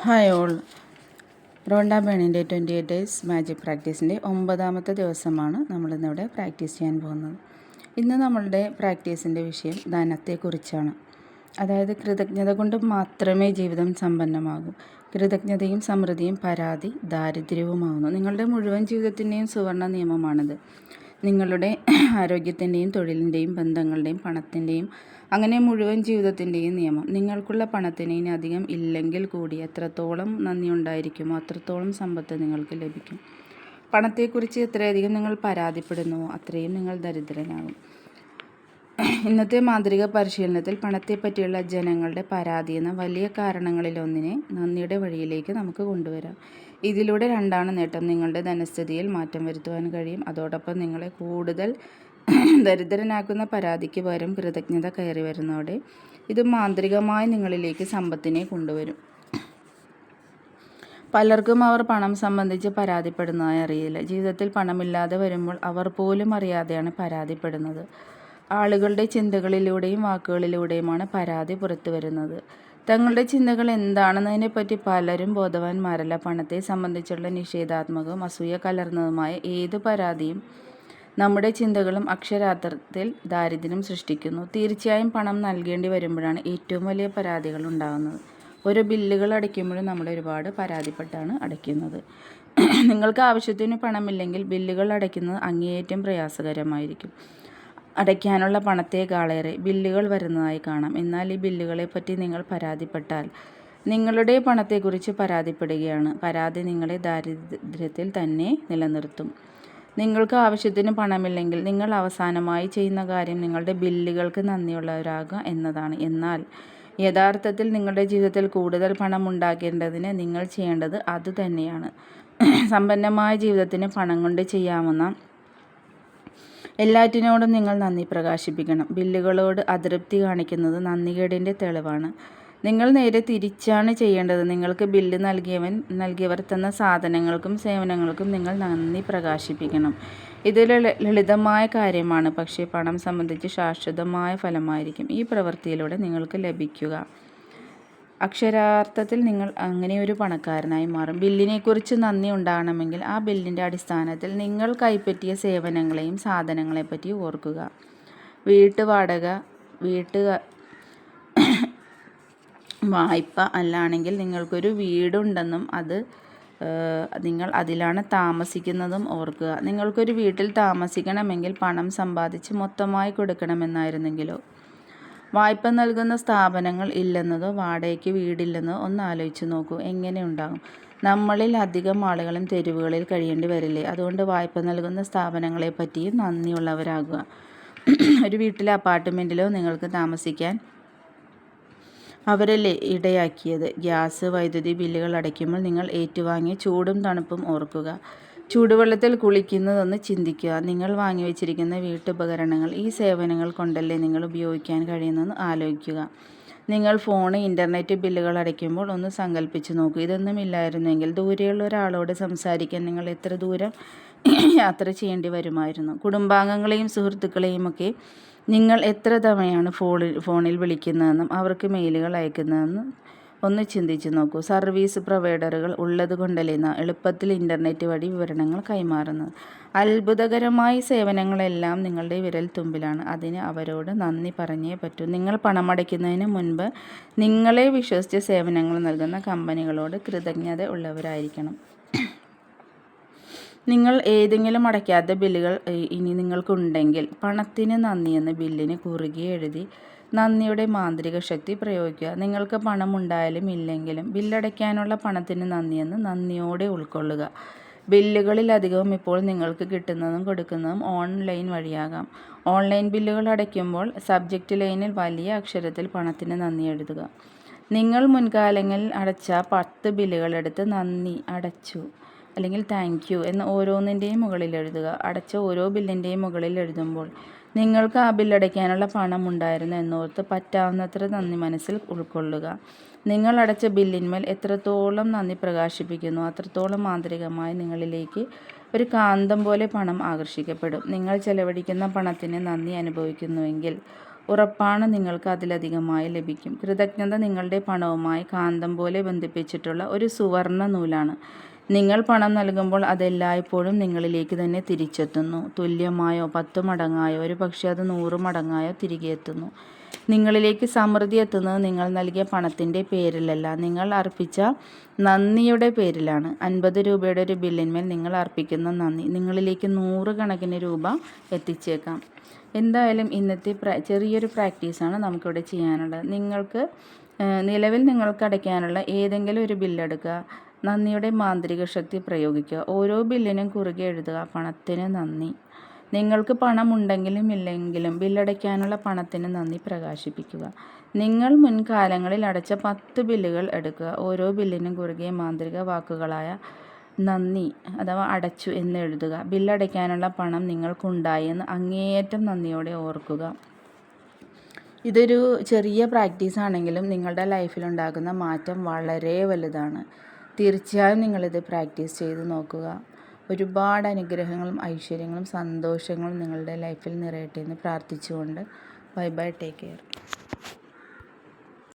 Hi all. Rhonda ബേണിൻ്റെ 28 days magic പ്രാക്ടീസിൻ്റെ 9ാമത്തെ ദിവസമാണ് നമ്മളിന്നിവിടെ പ്രാക്ടീസ് ചെയ്യാൻ പോകുന്നത്. ഇന്ന് നമ്മളുടെ പ്രാക്ടീസിൻ്റെ വിഷയം ധനത്തെക്കുറിച്ചാണ്. അതായത് കൃതജ്ഞത കൊണ്ട് മാത്രമേ ജീവിതം സമ്പന്നമാകൂ. കൃതജ്ഞതയും സമൃദ്ധിയും പരാതി ദാരിദ്ര്യവുമാകുന്നു. നിങ്ങളുടെ മുഴുവൻ ജീവിതത്തിൻ്റെയും സുവർണ്ണ നിയമമാണിത്. നിങ്ങളുടെ ആരോഗ്യത്തിൻ്റെയും തൊഴിലിൻ്റെയും ബന്ധങ്ങളുടെയും പണത്തിൻ്റെയും അങ്ങനെ മുഴുവൻ ജീവിതത്തിൻ്റെയും നിയമം. നിങ്ങൾക്കുള്ള പണത്തിന് ഇനി അധികം ഇല്ലെങ്കിൽ കൂടി എത്രത്തോളം നന്ദി ഉണ്ടായിരിക്കുമോ അത്രത്തോളം സമ്പത്ത് നിങ്ങൾക്ക് ലഭിക്കും. പണത്തെക്കുറിച്ച് എത്രയധികം നിങ്ങൾ പരാതിപ്പെടുന്നുവോ അത്രയും നിങ്ങൾ ദരിദ്രനാകും. ഇന്നത്തെ മാന്ത്രിക പരിശീലനത്തിൽ പണത്തെപ്പറ്റിയുള്ള ജനങ്ങളുടെ പരാതി എന്ന വലിയ കാരണങ്ങളിലൊന്നിനെ നന്ദിയുടെ വഴിയിലേക്ക് നമുക്ക് കൊണ്ടുവരാം. ഇതിലൂടെ രണ്ടാണ് നേട്ടം. നിങ്ങളുടെ ധനസ്ഥിതിയിൽ മാറ്റം വരുത്തുവാൻ കഴിയും. അതോടൊപ്പം നിങ്ങളെ കൂടുതൽ ദരിദ്രനാക്കുന്ന പരാതിക്ക് പകരം കൃതജ്ഞത കയറി വരുന്നതോടെ ഇത് മാന്ത്രികമായി നിങ്ങളിലേക്ക് സമ്പത്തിനെ കൊണ്ടുവരും. പലർക്കും അവർ പണം സംബന്ധിച്ച് പരാതിപ്പെടുന്നതായി അറിയില്ല. ജീവിതത്തിൽ പണമില്ലാതെ വരുമ്പോൾ അവർ പോലും അറിയാതെയാണ് പരാതിപ്പെടുന്നത്. ആളുകളുടെ ചിന്തകളിലൂടെയും വാക്കുകളിലൂടെയുമാണ് പരാതി പുറത്തു വരുന്നത്. തങ്ങളുടെ ചിന്തകൾ എന്താണെന്നതിനെപ്പറ്റി പലരും ബോധവാന്മാരല്ല. പണത്തെ സംബന്ധിച്ചുള്ള നിഷേധാത്മകവും അസൂയ കലർന്നതുമായ ഏതു പരാതിയും നമ്മുടെ ചിന്തകളും അക്ഷരാർത്ഥത്തിൽ ദാരിദ്ര്യം സൃഷ്ടിക്കുന്നു. തീർച്ചയായും പണം നൽകേണ്ടി വരുമ്പോഴാണ് ഏറ്റവും വലിയ പരാതികൾ ഉണ്ടാകുന്നത്. ഓരോ ബില്ലുകൾ അടയ്ക്കുമ്പോഴും നമ്മൾ ഒരുപാട് പരാതിപ്പെട്ടാണ് അടയ്ക്കുന്നത്. നിങ്ങൾക്ക് ആവശ്യത്തിന് പണമില്ലെങ്കിൽ ബില്ലുകൾ അടയ്ക്കുന്നത് അങ്ങേയറ്റം പ്രയാസകരമായിരിക്കും. അടയ്ക്കാനുള്ള പണത്തേക്കാളേറെ ബില്ലുകൾ വരുന്നതായി കാണാം. എന്നാൽ ഈ ബില്ലുകളെപ്പറ്റി നിങ്ങൾ പരാതിപ്പെട്ടാൽ നിങ്ങളുടെ പണത്തെക്കുറിച്ച് പരാതിപ്പെടുകയാണ്. പരാതി നിങ്ങളെ ദാരിദ്ര്യത്തിൽ തന്നെ നിലനിർത്തും. നിങ്ങൾക്ക് ആവശ്യത്തിന് പണമില്ലെങ്കിൽ നിങ്ങൾ അവസാനമായി ചെയ്യുന്ന കാര്യം നിങ്ങളുടെ ബില്ലുകൾക്ക് നന്ദിയുള്ളവരാകുക എന്നതാണ്. എന്നാൽ യഥാർത്ഥത്തിൽ നിങ്ങളുടെ ജീവിതത്തിൽ കൂടുതൽ പണം ഉണ്ടാക്കേണ്ടതിന് നിങ്ങൾ ചെയ്യേണ്ടത് അതുതന്നെയാണ്. സമ്പന്നമായ ജീവിതത്തിന് പണം കൊണ്ട് ചെയ്യാവുന്ന എല്ലാറ്റിനോടും നിങ്ങൾ നന്ദി പ്രകാശിപ്പിക്കണം. ബില്ലുകളോട് അതൃപ്തി കാണിക്കുന്നത് നന്ദികേടിൻ്റെ തെളിവാണ്. നിങ്ങൾ നേരെ തിരിച്ചാണ് ചെയ്യേണ്ടത്. നിങ്ങൾക്ക് ബില്ല് നൽകിയവർ തന്ന സാധനങ്ങൾക്കും സേവനങ്ങൾക്കും നിങ്ങൾ നന്ദി പ്രകാശിപ്പിക്കണം. ഇത് ലളിതമായ കാര്യമാണ്, പക്ഷേ പണം സംബന്ധിച്ച് ശാശ്വതമായ ഫലമായിരിക്കും ഈ പ്രവൃത്തിയിലൂടെ നിങ്ങൾക്ക് ലഭിക്കുക. അക്ഷരാർത്ഥത്തിൽ നിങ്ങൾ അങ്ങനെ ഒരു പണക്കാരനായി മാറും. ബില്ലിനെക്കുറിച്ച് നന്ദി ഉണ്ടാകണമെങ്കിൽ ആ ബില്ലിൻ്റെ അടിസ്ഥാനത്തിൽ നിങ്ങൾ കൈപ്പറ്റിയ സേവനങ്ങളെയും സാധനങ്ങളെപ്പറ്റി ഓർക്കുക. വീട്ടുവാടക, വായ്പ അല്ലാണെങ്കിൽ നിങ്ങൾക്കൊരു വീടുണ്ടെന്നും നിങ്ങൾ അതിലാണ് താമസിക്കുന്നതും ഓർക്കുക. നിങ്ങൾക്കൊരു വീട്ടിൽ താമസിക്കണമെങ്കിൽ പണം സമ്പാദിച്ച് മൊത്തമായി കൊടുക്കണമെന്നായിരുന്നെങ്കിലോ? വായ്പ നൽകുന്ന സ്ഥാപനങ്ങൾ ഇല്ലെന്നതോ വാടകയ്ക്ക് വീടില്ലെന്നതോ ഒന്ന് ആലോചിച്ച് നോക്കൂ. എങ്ങനെ ഉണ്ടാകും? നമ്മളിൽ അധികം ആളുകളും തെരുവുകളിൽ കഴിയേണ്ടി വരില്ലേ? അതുകൊണ്ട് വായ്പ നൽകുന്ന സ്ഥാപനങ്ങളെപ്പറ്റിയും നന്ദിയുള്ളവരാകുക. ഒരു വീട്ടിലെ അപ്പാർട്ട്മെൻറ്റിലോ നിങ്ങൾക്ക് താമസിക്കാൻ അവരല്ലേ ഇടയാക്കിയത്. ഗ്യാസ്, വൈദ്യുതി ബില്ലുകൾ അടയ്ക്കുമ്പോൾ നിങ്ങൾ ഏറ്റുവാങ്ങിയ ചൂടും തണുപ്പും ഓർക്കുക. ചൂടുവെള്ളത്തിൽ കുളിക്കുന്നതൊന്ന് ചിന്തിക്കുക. നിങ്ങൾ വാങ്ങിവെച്ചിരിക്കുന്ന വീട്ടുപകരണങ്ങൾ ഈ സേവനങ്ങൾ കൊണ്ടല്ലേ നിങ്ങൾ ഉപയോഗിക്കാൻ കഴിയുന്നതെന്ന് ആലോചിക്കുക. നിങ്ങൾ ഫോണ്, ഇൻ്റർനെറ്റ് ബില്ലുകൾ അടയ്ക്കുമ്പോൾ ഒന്ന് സങ്കല്പിച്ച് നോക്കൂ. ഇതൊന്നും ഇല്ലായിരുന്നെങ്കിൽ ദൂരെയുള്ള ഒരാളോട് സംസാരിക്കാൻ നിങ്ങൾ എത്ര ദൂരം യാത്ര ചെയ്യേണ്ടി വരുമായിരുന്നു? കുടുംബാംഗങ്ങളെയും സുഹൃത്തുക്കളെയുമൊക്കെ നിങ്ങൾ എത്ര തവണയാണ് ഫോണിൽ വിളിക്കുന്നതെന്നും അവർക്ക് മെയിലുകൾ അയക്കുന്നതെന്നും ഒന്ന് ചിന്തിച്ച് നോക്കൂ. സർവീസ് പ്രൊവൈഡറുകൾ ഉള്ളത് കൊണ്ടല്ലേ എളുപ്പത്തിൽ ഇൻ്റർനെറ്റ് വഴി വിവരങ്ങൾ കൈമാറുന്നത്. അത്ഭുതകരമായ സേവനങ്ങളെല്ലാം നിങ്ങളുടെ വിരൽ തുമ്പിലാണ്. അതിന് അവരോട് നന്ദി പറഞ്ഞേ പറ്റൂ. നിങ്ങൾ പണമടയ്ക്കുന്നതിന് മുൻപ് നിങ്ങളെ വിശ്വസിച്ച് സേവനങ്ങൾ നൽകുന്ന കമ്പനികളോട് കൃതജ്ഞത ഉള്ളവരായിരിക്കണം. നിങ്ങൾ ഏതെങ്കിലും അടയ്ക്കാത്ത ബില്ലുകൾ ഇനി നിങ്ങൾക്കുണ്ടെങ്കിൽ പണത്തിന് നന്ദിയെന്ന് ബില്ലിന് കുറുകെ എഴുതി നന്ദിയുടെ മാന്ത്രിക ശക്തി പ്രയോഗിക്കുക. നിങ്ങൾക്ക് പണം ഉണ്ടായാലും ഇല്ലെങ്കിലും ബില്ലടയ്ക്കാനുള്ള പണത്തിന് നന്ദിയെന്ന് നന്ദിയോടെ ഉൾക്കൊള്ളുക. ബില്ലുകളിലധികവും ഇപ്പോൾ നിങ്ങൾക്ക് കിട്ടുന്നതും കൊടുക്കുന്നതും ഓൺലൈൻ വഴിയാകാം. ഓൺലൈൻ ബില്ലുകൾ അടയ്ക്കുമ്പോൾ സബ്ജക്റ്റ് ലൈനിൽ വലിയ അക്ഷരത്തിൽ പണത്തിന് നന്ദി എഴുതുക. നിങ്ങൾ മുൻകാലങ്ങളിൽ അടച്ച 10 ബില്ലുകളെടുത്ത് നന്ദി, അടച്ചു അല്ലെങ്കിൽ താങ്ക് യു എന്ന് ഓരോന്നിൻ്റെയും മുകളിൽ എഴുതുക. അടച്ച ഓരോ ബില്ലിൻ്റെയും മുകളിൽ എഴുതുമ്പോൾ നിങ്ങൾക്ക് ആ ബില്ലടയ്ക്കാനുള്ള പണം ഉണ്ടായിരുന്നു എന്നോർത്ത് പറ്റാവുന്നത്ര നന്ദി മനസ്സിൽ ഉൾക്കൊള്ളുക. നിങ്ങൾ അടച്ച ബില്ലിന്മേൽ എത്രത്തോളം നന്ദി പ്രകാശിപ്പിക്കുന്നു അത്രത്തോളം മാന്ത്രികമായി നിങ്ങളിലേക്ക് ഒരു കാന്തം പോലെ പണം ആകർഷിക്കപ്പെടും. നിങ്ങൾ ചെലവഴിക്കുന്ന പണത്തിന് നന്ദി അനുഭവിക്കുന്നുവെങ്കിൽ ഉറപ്പാണ് നിങ്ങൾക്ക് അതിലധികമായി ലഭിക്കും. കൃതജ്ഞത നിങ്ങളുടെ പണവുമായി കാന്തം പോലെ ബന്ധിപ്പിച്ചിട്ടുള്ള ഒരു സുവർണ്ണ നൂലാണ്. നിങ്ങൾ പണം നൽകുമ്പോൾ അതെല്ലായ്പ്പോഴും നിങ്ങളിലേക്ക് തന്നെ തിരിച്ചെത്തുന്നു. തുല്യമായോ 10 മടങ്ങായോ ഒരുപക്ഷെ അത് 100 മടങ്ങായോ തിരികെ എത്തുന്നു. നിങ്ങളിലേക്ക് സമൃദ്ധി എത്തുന്നത് നിങ്ങൾ നൽകിയ പണത്തിൻ്റെ പേരിലല്ല, നിങ്ങൾ അർപ്പിച്ച നന്ദിയുടെ പേരിലാണ്. 50 രൂപയുടെ ഒരു ബില്ലിന്മേൽ നിങ്ങൾ അർപ്പിക്കുന്ന നന്ദി നിങ്ങളിലേക്ക് 100 കണക്കിന് രൂപ എത്തിച്ചേക്കാം. എന്തായാലും ഇന്നത്തെ ചെറിയൊരു പ്രാക്ടീസാണ് നമുക്കിവിടെ ചെയ്യാനുള്ളത്. നിലവിൽ നിങ്ങൾക്ക് അടയ്ക്കാനുള്ള ഏതെങ്കിലും ഒരു ബില്ലെടുക്കുക, നന്ദിയുടെ മാന്ത്രിക ശക്തി പ്രയോഗിക്കുക. ഓരോ ബില്ലിനും കുറുകെ എഴുതുക, പണത്തിന് നന്ദി. നിങ്ങൾക്ക് പണം ഉണ്ടെങ്കിലും ഇല്ലെങ്കിലും ബില്ലടയ്ക്കാനുള്ള പണത്തിന് നന്ദി പ്രകാശിപ്പിക്കുക. നിങ്ങൾ മുൻകാലങ്ങളിൽ അടച്ച 10 ബില്ലുകൾ എടുക്കുക. ഓരോ ബില്ലിനും കുറുകെ മാന്ത്രിക വാക്കുകളായ നന്ദി അഥവാ അടച്ചു എന്ന് എഴുതുക. ബില്ലടയ്ക്കാനുള്ള പണം നിങ്ങൾക്കുണ്ടായി എന്ന് അങ്ങേയറ്റം നന്ദിയോടെ ഓർക്കുക. ഇതൊരു ചെറിയ പ്രാക്ടീസ് ആണെങ്കിലും നിങ്ങളുടെ ലൈഫിലുണ്ടാകുന്ന മാറ്റം വളരെ വലുതാണ്. തീർച്ചയായും നിങ്ങളിത് പ്രാക്ടീസ് ചെയ്ത് നോക്കുക. ഒരുപാട് അനുഗ്രഹങ്ങളും ഐശ്വര്യങ്ങളും സന്തോഷങ്ങളും നിങ്ങളുടെ ലൈഫിൽ നിറയട്ടെ എന്ന് പ്രാർത്ഥിച്ചുകൊണ്ട് ബൈ ബൈ, ടേക്ക് കെയർ.